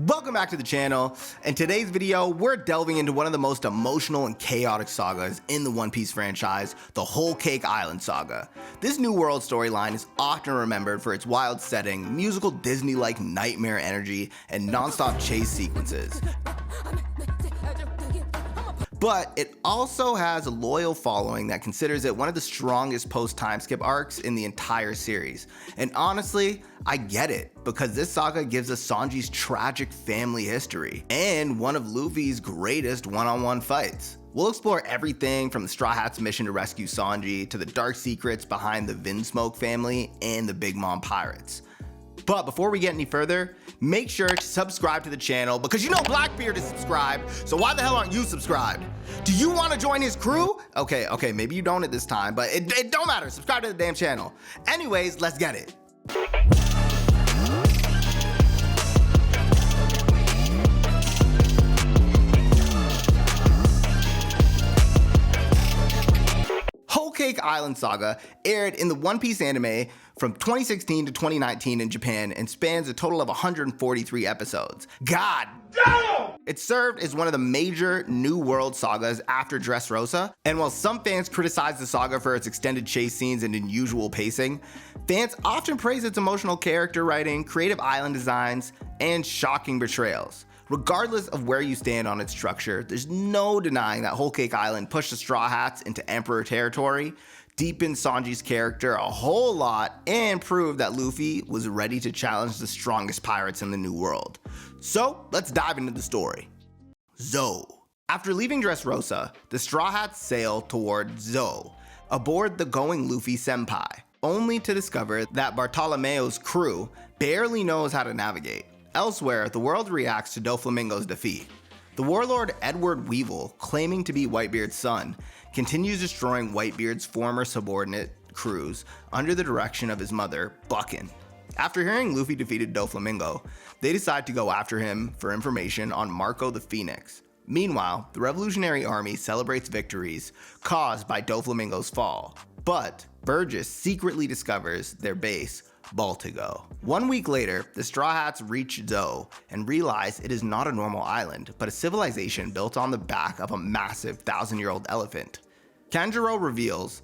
Welcome back to the channel. In today's video, we're delving into one of the most emotional and chaotic sagas in the One Piece franchise, the Whole Cake Island saga. This New World storyline is often remembered for its wild setting, musical Disney-like nightmare energy, and non-stop chase sequences. But it also has a loyal following that considers it one of the strongest post-time skip arcs in the entire series. And honestly, I get it, because this saga gives us Sanji's tragic family history, and one of Luffy's greatest one-on-one fights. We'll explore everything from the Straw Hats' mission to rescue Sanji, to the dark secrets behind the Vinsmoke family and the Big Mom Pirates. But before we get any further, make sure to subscribe to the channel, because you know Blackbeard is subscribed, so why the hell aren't you subscribed? Do you want to join his crew? Okay, maybe you don't at this time, but it don't matter. Subscribe to the damn channel. Anyways, let's get it. Whole Cake Island Saga aired in the One Piece anime from 2016 to 2019 in Japan and spans a total of 143 episodes. God damn! It served as one of the major New World sagas after Dressrosa, and while some fans criticize the saga for its extended chase scenes and unusual pacing, fans often praise its emotional character writing, creative island designs, and shocking betrayals. Regardless of where you stand on its structure, there's no denying that Whole Cake Island pushed the Straw Hats into Emperor territory, deepened Sanji's character a whole lot, and proved that Luffy was ready to challenge the strongest pirates in the New World. So let's dive into the story. Zou. After leaving Dressrosa, the Straw Hats sail toward Zou, aboard the Going Luffy Senpai, only to discover that Bartolomeo's crew barely knows how to navigate. Elsewhere, the world reacts to Doflamingo's defeat. The warlord Edward Weevil, claiming to be Whitebeard's son, continues destroying Whitebeard's former subordinate crews under the direction of his mother, Buckin. After hearing Luffy defeated Doflamingo, they decide to go after him for information on Marco the Phoenix. Meanwhile, the Revolutionary Army celebrates victories caused by Doflamingo's fall, but Burgess secretly discovers their base, Baltigo. 1 week later, the Straw Hats reach Zou and realize it is not a normal island, but a civilization built on the back of a massive 1,000-year-old elephant. Kanjuro reveals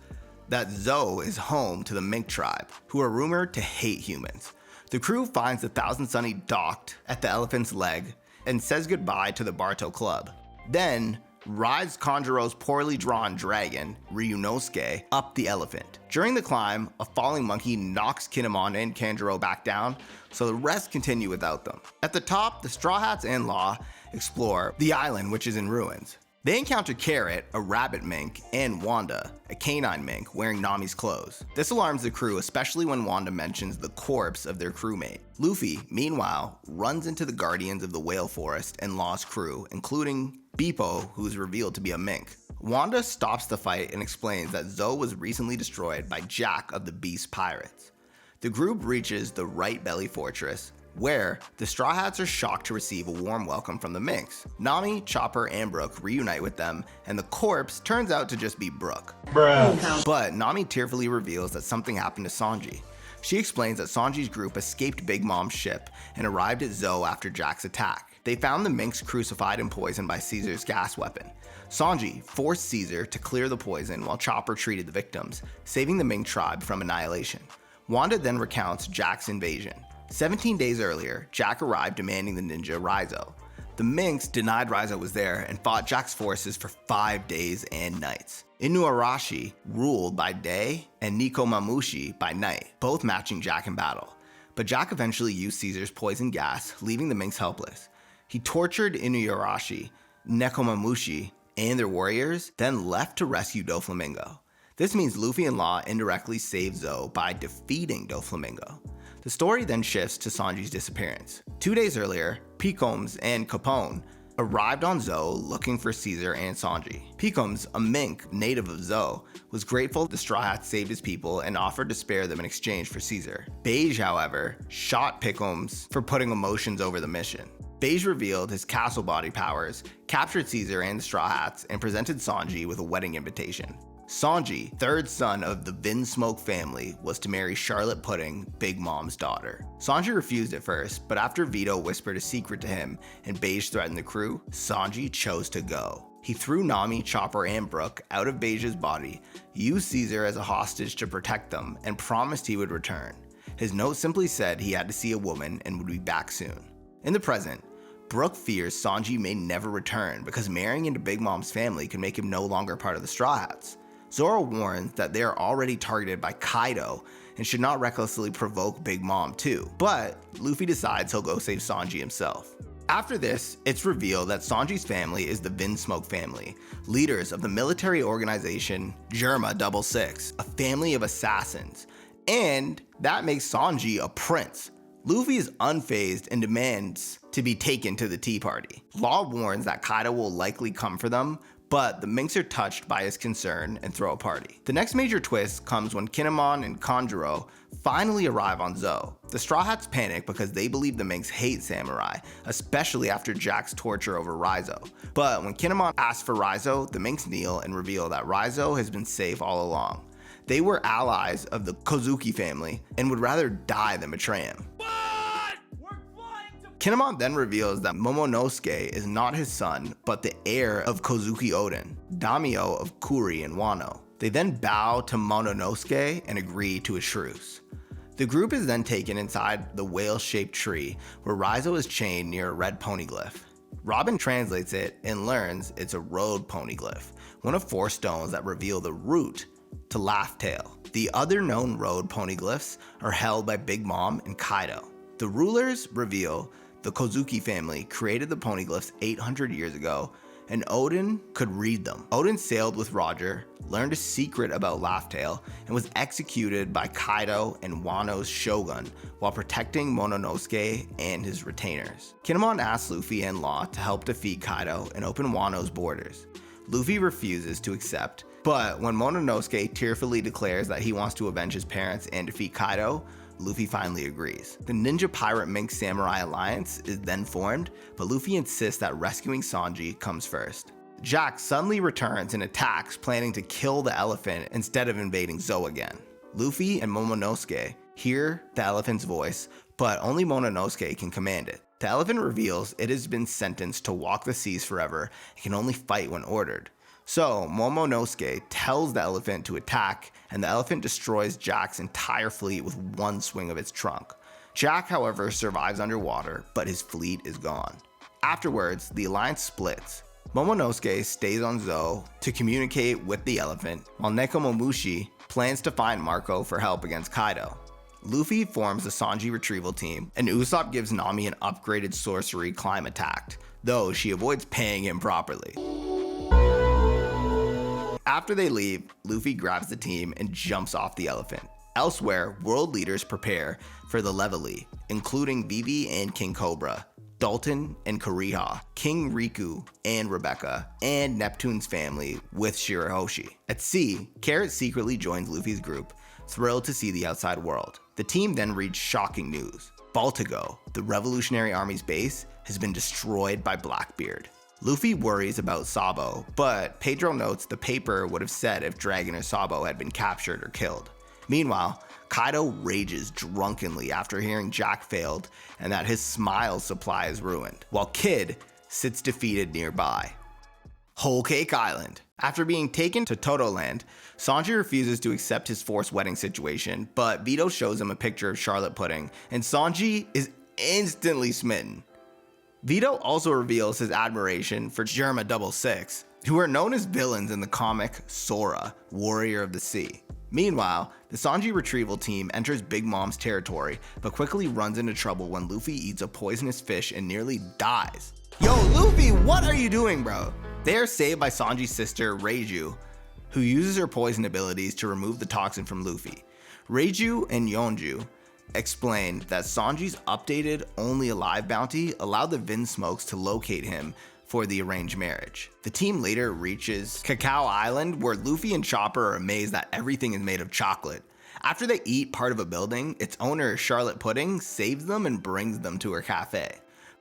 that Zou is home to the Mink tribe, who are rumored to hate humans. The crew finds the Thousand Sunny docked at the elephant's leg and says goodbye to the Barto Club. Then rides Kanjuro's poorly drawn dragon, Ryunosuke, up the elephant. During the climb, a falling monkey knocks Kinemon and Kanjuro back down, so the rest continue without them. At the top, the Straw Hats and Law explore the island, which is in ruins. They encounter Carrot, a rabbit mink, and Wanda, a canine mink wearing Nami's clothes. This alarms the crew, especially when Wanda mentions the corpse of their crewmate. Luffy, meanwhile, runs into the guardians of the whale forest and Law's crew, including Beepo, who is revealed to be a mink. Wanda stops the fight and explains that Zou was recently destroyed by Jack of the Beast Pirates. The group reaches the Right Belly Fortress, where the Straw Hats are shocked to receive a warm welcome from the Minks. Nami, Chopper, and Brook reunite with them, and the corpse turns out to just be Brook. Bruh. But Nami tearfully reveals that something happened to Sanji. She explains that Sanji's group escaped Big Mom's ship and arrived at Zou after Jack's attack. They found the Minks crucified and poisoned by Caesar's gas weapon. Sanji forced Caesar to clear the poison while Chopper treated the victims, saving the Mink tribe from annihilation. Wanda then recounts Jack's invasion. 17 days earlier, Jack arrived demanding the ninja Raizo. The Minks denied Raizo was there and fought Jack's forces for 5 days and nights. Inuarashi ruled by day and Nekomamushi by night, both matching Jack in battle. But Jack eventually used Caesar's poison gas, leaving the Minks helpless. He tortured Inuarashi, Nekomamushi, and their warriors, then left to rescue Doflamingo. This means Luffy and Law indirectly saved Zou by defeating Doflamingo. The story then shifts to Sanji's disappearance. 2 days earlier, Picoms and Capone arrived on Zou looking for Caesar and Sanji. Picoms, a mink native of Zou, was grateful the Straw Hats saved his people and offered to spare them in exchange for Caesar. Beige, however, shot Picoms for putting emotions over the mission. Beige revealed his castle body powers, captured Caesar and the Straw Hats, and presented Sanji with a wedding invitation. Sanji, third son of the Vinsmoke family, was to marry Charlotte Pudding, Big Mom's daughter. Sanji refused at first, but after Vito whispered a secret to him and Beige threatened the crew, Sanji chose to go. He threw Nami, Chopper, and Brook out of Beige's body, used Caesar as a hostage to protect them, and promised he would return. His note simply said he had to see a woman and would be back soon. In the present, Brook fears Sanji may never return because marrying into Big Mom's family could make him no longer part of the Straw Hats. Zoro warns that they are already targeted by Kaido and should not recklessly provoke Big Mom too, but Luffy decides he'll go save Sanji himself. After this, it's revealed that Sanji's family is the Vinsmoke family, leaders of the military organization Germa 66, a family of assassins, and that makes Sanji a prince. Luffy is unfazed and demands to be taken to the tea party. Law warns that Kaido will likely come for them, but the Minks are touched by his concern and throw a party. The next major twist comes when Kinemon and Kanjuro finally arrive on Zou. The Straw Hats panic because they believe the Minks hate samurai, especially after Jack's torture over Raizo. But when Kinemon asks for Raizo, the Minks kneel and reveal that Raizo has been safe all along. They were allies of the Kozuki family and would rather die than betray him. Kinemon then reveals that Momonosuke is not his son, but the heir of Kozuki Oden, daimyo of Kuri and Wano. They then bow to Momonosuke and agree to a truce. The group is then taken inside the whale-shaped tree where Raizo is chained near a red poneglyph. Robin translates it and learns it's a road poneglyph, one of 4 stones that reveal the route to Laugh Tale. The other known road poneglyphs are held by Big Mom and Kaido. The rulers reveal the Kozuki family created the poneglyphs 800 years ago, and Oden could read them. Oden sailed with Roger, learned a secret about Laugh Tale, and was executed by Kaido and Wano's shogun while protecting Momonosuke and his retainers. Kinemon asks Luffy and Law to help defeat Kaido and open Wano's borders. Luffy refuses to accept, but when Momonosuke tearfully declares that he wants to avenge his parents and defeat Kaido, Luffy finally agrees. The Ninja Pirate Mink Samurai Alliance is then formed, but Luffy insists that rescuing Sanji comes first. Jack suddenly returns and attacks, planning to kill the elephant instead of invading Zou again. Luffy and Momonosuke hear the elephant's voice, but only Momonosuke can command it. The elephant reveals it has been sentenced to walk the seas forever and can only fight when ordered. So Momonosuke tells the elephant to attack, and the elephant destroys Jack's entire fleet with one swing of its trunk. Jack, however, survives underwater, but his fleet is gone. Afterwards, the alliance splits. Momonosuke stays on Zou to communicate with the elephant, while Nekomamushi plans to find Marco for help against Kaido. Luffy forms the Sanji retrieval team, and Usopp gives Nami an upgraded sorcery climb attack, though she avoids paying him properly. After they leave, Luffy grabs the team and jumps off the elephant. Elsewhere, world leaders prepare for the Levely, including Vivi and King Cobra, Dalton and Koreha, King Riku and Rebecca, and Neptune's family with Shirahoshi. At sea, Carrot secretly joins Luffy's group, thrilled to see the outside world. The team then reads shocking news. Baltigo, the Revolutionary Army's base, has been destroyed by Blackbeard. Luffy worries about Sabo, but Pedro notes the paper would have said if Dragon or Sabo had been captured or killed. Meanwhile, Kaido rages drunkenly after hearing Jack failed and that his smile supply is ruined, while Kid sits defeated nearby. Whole Cake Island. After being taken to Toto Land, Sanji refuses to accept his forced wedding situation, but Vito shows him a picture of Charlotte Pudding, and Sanji is instantly smitten. Vito also reveals his admiration for Germa 66, who are known as villains in the comic Sora, Warrior of the Sea. Meanwhile, the Sanji retrieval team enters Big Mom's territory, but quickly runs into trouble when Luffy eats a poisonous fish and nearly dies. Yo, Luffy, what are you doing, bro? They are saved by Sanji's sister, Reiju, who uses her poison abilities to remove the toxin from Luffy. Reiju and Yonju explained that Sanji's updated Only Alive bounty allowed the Vinsmokes to locate him for the arranged marriage. The team later reaches Cacao Island, where Luffy and Chopper are amazed that everything is made of chocolate. After they eat part of a building, its owner, Charlotte Pudding, saves them and brings them to her cafe.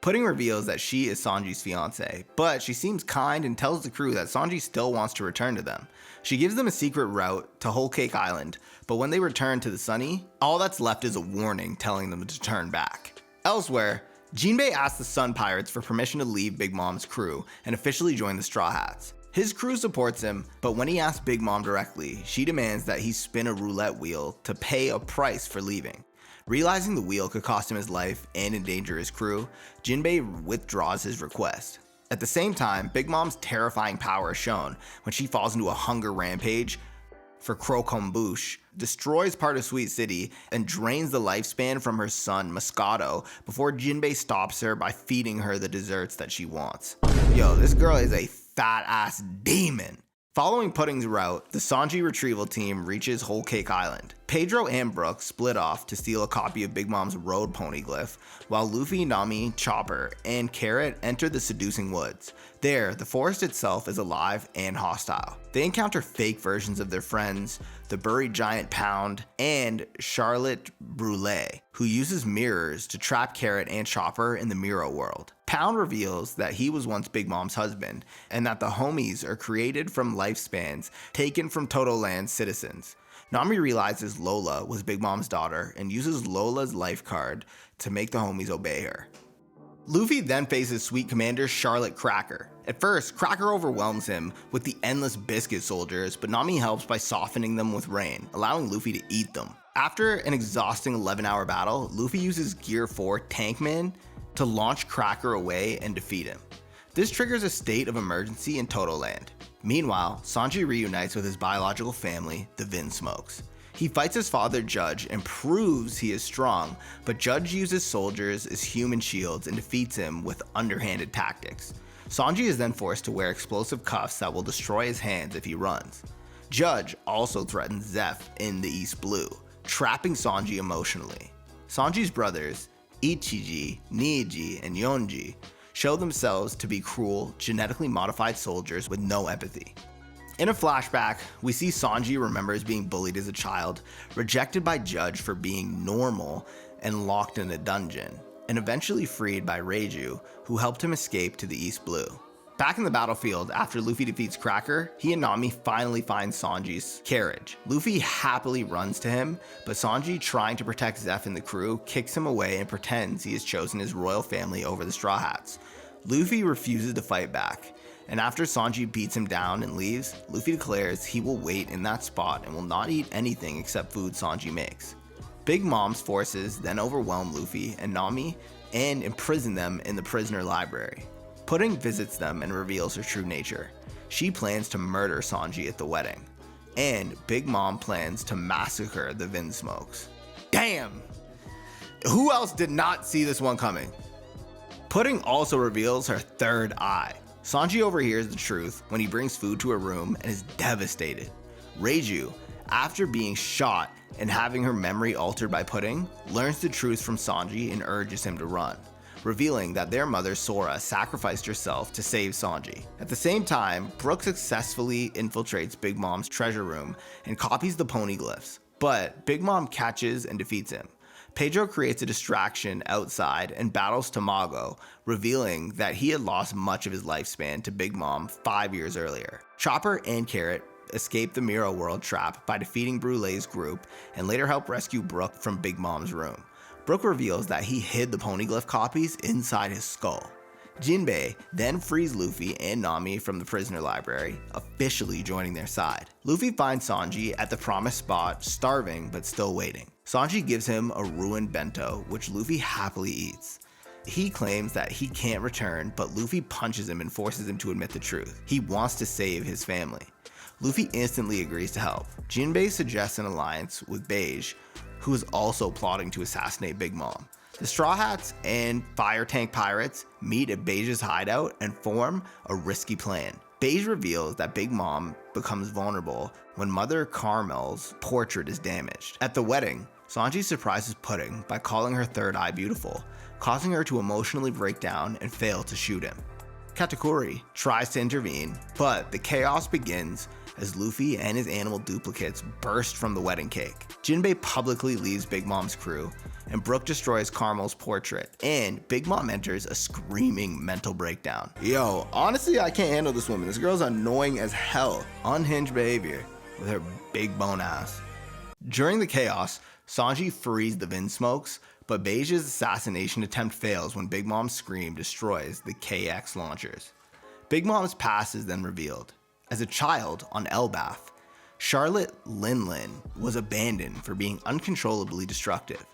Pudding reveals that she is Sanji's fiance, but she seems kind and tells the crew that Sanji still wants to return to them. She gives them a secret route to Whole Cake Island, but when they return to the Sunny, all that's left is a warning telling them to turn back. Elsewhere, Jinbei asks the Sun Pirates for permission to leave Big Mom's crew and officially join the Straw Hats. His crew supports him, but when he asks Big Mom directly, she demands that he spin a roulette wheel to pay a price for leaving. Realizing the wheel could cost him his life and endanger his crew, Jinbei withdraws his request. At the same time, Big Mom's terrifying power is shown when she falls into a hunger rampage for Crokombush, destroys part of Sweet City, and drains the lifespan from her son, Moscato, before Jinbei stops her by feeding her the desserts that she wants. Yo, this girl is a fat-ass demon. Following Pudding's route, the Sanji retrieval team reaches Whole Cake Island. Pedro and Brook split off to steal a copy of Big Mom's road poneglyph, while Luffy, Nami, Chopper, and Carrot enter the seducing woods. There, the forest itself is alive and hostile. They encounter fake versions of their friends, the buried giant Pound, and Charlotte Brûlée, who uses mirrors to trap Carrot and Chopper in the Mirror world. Pound reveals that he was once Big Mom's husband, and that the homies are created from lifespans taken from Toto Land's citizens. Nami realizes Lola was Big Mom's daughter and uses Lola's life card to make the homies obey her. Luffy then faces Sweet Commander Charlotte Cracker. At first, Cracker overwhelms him with the endless biscuit soldiers, but Nami helps by softening them with rain, allowing Luffy to eat them. After an exhausting 11-hour battle, Luffy uses Gear 4 Tankman to launch Cracker away and defeat him. This triggers a state of emergency in Toto Land. Meanwhile, Sanji reunites with his biological family, the Vinsmokes. He fights his father Judge and proves he is strong, but Judge uses soldiers as human shields and defeats him with underhanded tactics. Sanji is then forced to wear explosive cuffs that will destroy his hands if he runs. Judge also threatens Zeph in the East Blue, trapping Sanji emotionally. Sanji's brothers, Ichiji, Niji, and Yonji, show themselves to be cruel, genetically modified soldiers with no empathy. In a flashback, we see Sanji remembers being bullied as a child, rejected by Judge for being normal, and locked in a dungeon, and eventually freed by Reiju, who helped him escape to the East Blue. Back in the battlefield, after Luffy defeats Cracker, he and Nami finally find Sanji's carriage. Luffy happily runs to him, but Sanji, trying to protect Zeph and the crew, kicks him away and pretends he has chosen his royal family over the Straw Hats. Luffy refuses to fight back, and after Sanji beats him down and leaves, Luffy declares he will wait in that spot and will not eat anything except food Sanji makes. Big Mom's forces then overwhelm Luffy and Nami and imprison them in the prisoner library. Pudding visits them and reveals her true nature. She plans to murder Sanji at the wedding, and Big Mom plans to massacre the Vinsmokes. Damn! Who else did not see this one coming? Pudding also reveals her third eye. Sanji overhears the truth when he brings food to her room and is devastated. Reiju, after being shot and having her memory altered by Pudding, learns the truth from Sanji and urges him to run, revealing that their mother Sora sacrificed herself to save Sanji. At the same time, Brook successfully infiltrates Big Mom's treasure room and copies the poneglyphs, but Big Mom catches and defeats him. Pedro creates a distraction outside and battles Tamago, revealing that he had lost much of his lifespan to Big Mom 5 years earlier. Chopper and Carrot escape the Mirror World trap by defeating Brûlée's group and later help rescue Brook from Big Mom's room. Brook reveals that he hid the poneglyph copies inside his skull. Jinbei then frees Luffy and Nami from the prisoner library, officially joining their side. Luffy finds Sanji at the promised spot, starving but still waiting. Sanji gives him a ruined bento, which Luffy happily eats. He claims that he can't return, but Luffy punches him and forces him to admit the truth. He wants to save his family. Luffy instantly agrees to help. Jinbei suggests an alliance with Beige, who is also plotting to assassinate Big Mom. The Straw Hats and Fire Tank Pirates meet at Beige's hideout and form a risky plan. Beige reveals that Big Mom becomes vulnerable when Mother Carmel's portrait is damaged. At the wedding, Sanji surprises Pudding by calling her third eye beautiful, causing her to emotionally break down and fail to shoot him. Katakuri tries to intervene, but the chaos begins as Luffy and his animal duplicates burst from the wedding cake. Jinbei publicly leaves Big Mom's crew, and Brook destroys Carmel's portrait, and Big Mom enters a screaming mental breakdown. Yo, honestly, I can't handle this woman. This girl's annoying as hell. Unhinged behavior with her big bone ass. During the chaos, Sanji frees the Vinsmokes, but Beige's assassination attempt fails when Big Mom's scream destroys the KX launchers. Big Mom's past is then revealed. As a child on Elbaf, Charlotte Linlin was abandoned for being uncontrollably destructive.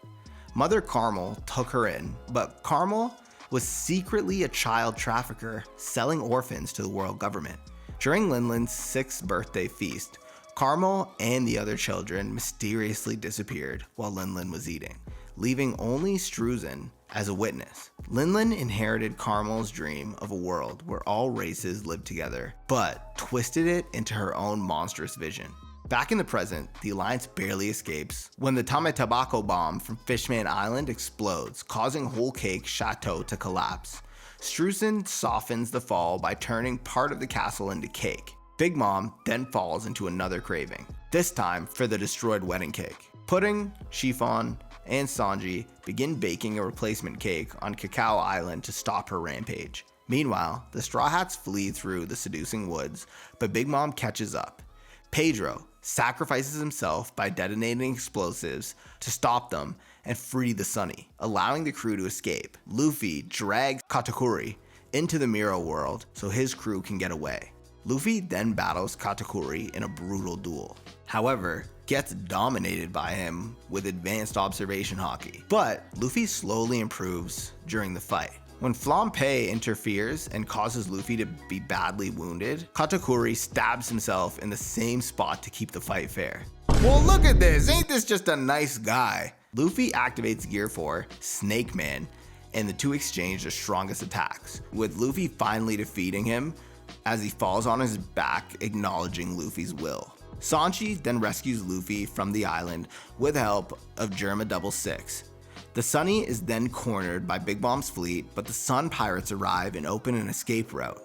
Mother Carmel took her in, but Carmel was secretly a child trafficker selling orphans to the world government. During Linlin's 6th birthday feast, Carmel and the other children mysteriously disappeared while Linlin was eating, leaving only Struzen as a witness. Linlin inherited Carmel's dream of a world where all races lived together, but twisted it into her own monstrous vision. Back in the present, the Alliance barely escapes when the Tame Tabako bomb from Fishman Island explodes, causing Whole Cake Chateau to collapse. Struzen softens the fall by turning part of the castle into cake. Big Mom then falls into another craving, this time for the destroyed wedding cake. Pudding, Chiffon, and Sanji begin baking a replacement cake on Cacao Island to stop her rampage. Meanwhile, the Straw Hats flee through the seducing woods, but Big Mom catches up. Pedro sacrifices himself by detonating explosives to stop them and free the Sunny, allowing the crew to escape. Luffy drags Katakuri into the Miro world so his crew can get away. Luffy then battles Katakuri in a brutal duel. However, gets dominated by him with advanced observation haki, but Luffy slowly improves during the fight. When Flampe interferes and causes Luffy to be badly wounded, Katakuri stabs himself in the same spot to keep the fight fair. Well, look at this, ain't this just a nice guy? Luffy activates Gear 4, Snake Man, and the two exchange their strongest attacks, with Luffy finally defeating him as he falls on his back, acknowledging Luffy's will. Sanji then rescues Luffy from the island with the help of Germa 66. The Sunny is then cornered by Big Mom's fleet, but the Sun Pirates arrive and open an escape route.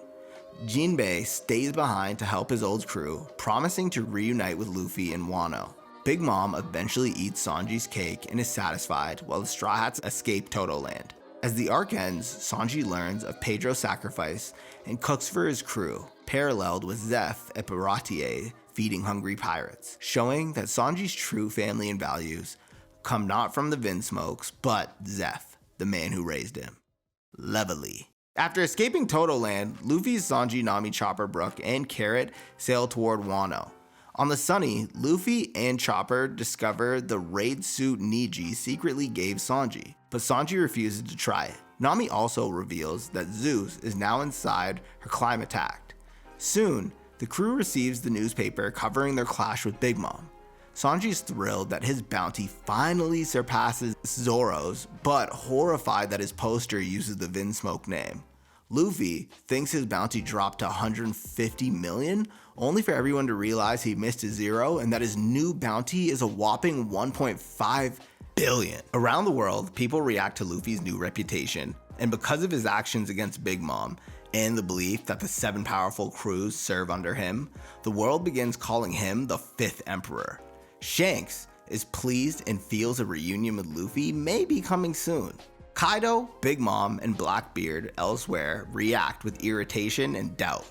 Jinbei stays behind to help his old crew, promising to reunite with Luffy and Wano. Big Mom eventually eats Sanji's cake and is satisfied, while the Straw Hats escape Toto Land. As the arc ends, Sanji learns of Pedro's sacrifice and cooks for his crew, paralleled with Zeph at Baratier feeding hungry pirates, showing that Sanji's true family and values come not from the Vinsmokes, but Zeph, the man who raised him. Levely. After escaping Toto Land, Luffy, Sanji, Nami, Chopper, Brook, and Carrot sail toward Wano. On the Sunny, Luffy and Chopper discover the raid suit Niji secretly gave Sanji, but Sanji refuses to try it. Nami also reveals that Zeus is now inside her climate attack. Soon, the crew receives the newspaper covering their clash with Big Mom. Sanji's thrilled that his bounty finally surpasses Zoro's, but horrified that his poster uses the Vinsmoke name. Luffy thinks his bounty dropped to 150 million, only for everyone to realize he missed a zero and that his new bounty is a whopping 1.5 billion. Around the world, people react to Luffy's new reputation, and because of his actions against Big Mom and the belief that the 7 powerful crews serve under him, the world begins calling him the 5th Emperor. Shanks is pleased and feels a reunion with Luffy may be coming soon. Kaido, Big Mom, and Blackbeard elsewhere react with irritation and doubt.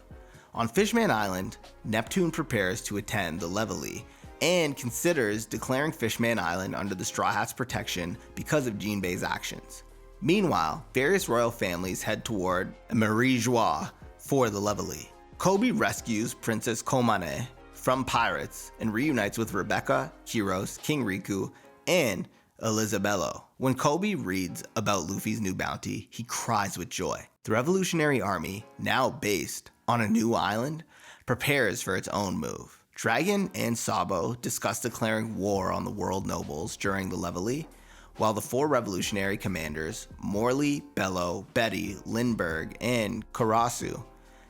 On Fishman Island, Neptune prepares to attend the Levely and considers declaring Fishman Island under the Straw Hats' protection because of Jinbei's actions. Meanwhile, various royal families head toward Marie Joie for the Levely. Kobe rescues Princess Komane from pirates and reunites with Rebecca, Kiros, King Riku, and Elizabello. When Kobe reads about Luffy's new bounty, he cries with joy. The Revolutionary Army, now based on a new island, prepares for its own move. Dragon and Sabo discuss declaring war on the world nobles during the Levely, while the 4 revolutionary commanders, Morley, Bello, Betty, Lindbergh, and Karasu,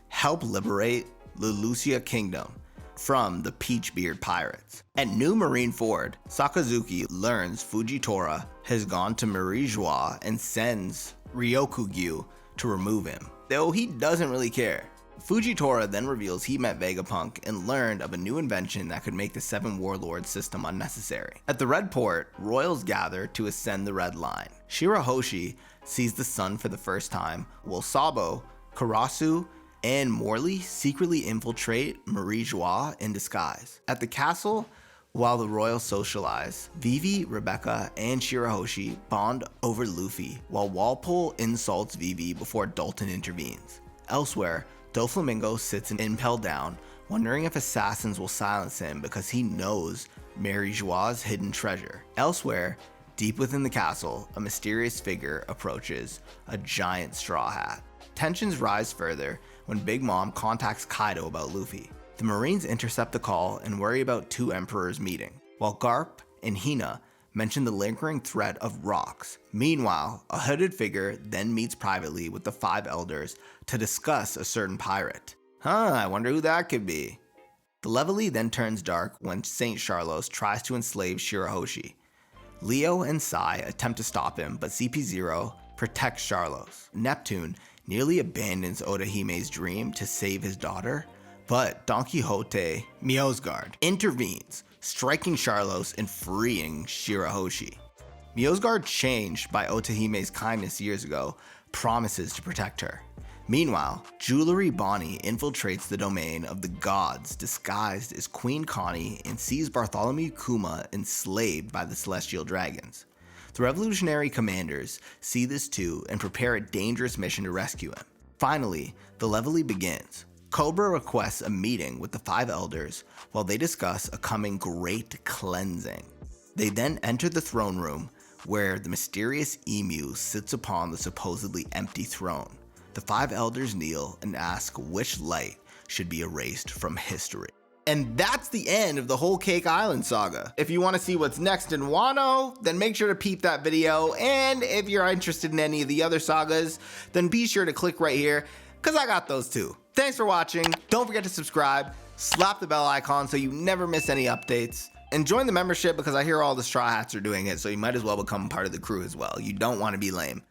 help liberate the Lucia Kingdom from the Peachbeard pirates. At New Marine Ford, Sakazuki learns Fujitora has gone to Marie Joie and sends Ryokugyu to remove him, though he doesn't really care. Fujitora then reveals he met Vegapunk and learned of a new invention that could make the 7 Warlords system unnecessary. At the Red Port, royals gather to ascend the Red Line. Shirahoshi sees the sun for the first time, while Sabo, Karasu, and Morley secretly infiltrate Marie Joie in disguise. At the castle, while the royals socialize, Vivi, Rebecca, and Shirahoshi bond over Luffy, while Walpole insults Vivi before Dalton intervenes. Elsewhere, Doflamingo sits in Impel Down, wondering if assassins will silence him because he knows Marie Joie's hidden treasure. Elsewhere, deep within the castle, a mysterious figure approaches, a giant straw hat. Tensions rise further when Big Mom contacts Kaido about Luffy. The Marines intercept the call and worry about 2 emperors meeting, while Garp and Hina mention the lingering threat of rocks. Meanwhile, a hooded figure then meets privately with the 5 elders to discuss a certain pirate. I wonder who that could be. The Levely then turns dark when Saint Charlos tries to enslave Shirahoshi. Leo and Sai attempt to stop him, but CP0 protects Charlos. Neptune nearly abandons Odahime's dream to save his daughter, but Don Quixote Miosgard intervenes, striking Charlos and freeing Shirahoshi. Miosgard, changed by Otahime's kindness years ago, promises to protect her. Meanwhile, Jewelry Bonnie infiltrates the domain of the gods disguised as Queen Connie and sees Bartholomew Kuma enslaved by the Celestial Dragons. The revolutionary commanders see this too and prepare a dangerous mission to rescue him. Finally, the Levely begins. Cobra requests a meeting with the 5 elders while they discuss a coming great cleansing. They then enter the throne room where the mysterious emu sits upon the supposedly empty throne. The 5 elders kneel and ask which light should be erased from history. And that's the end of the Whole Cake Island saga. If you want to see what's next in Wano, then make sure to peep that video. And if you're interested in any of the other sagas, then be sure to click right here, because I got those too. Thanks for watching. Don't forget to subscribe, slap the bell icon so you never miss any updates, and join the membership because I hear all the Straw Hats are doing it, so you might as well become part of the crew as well. You don't want to be lame.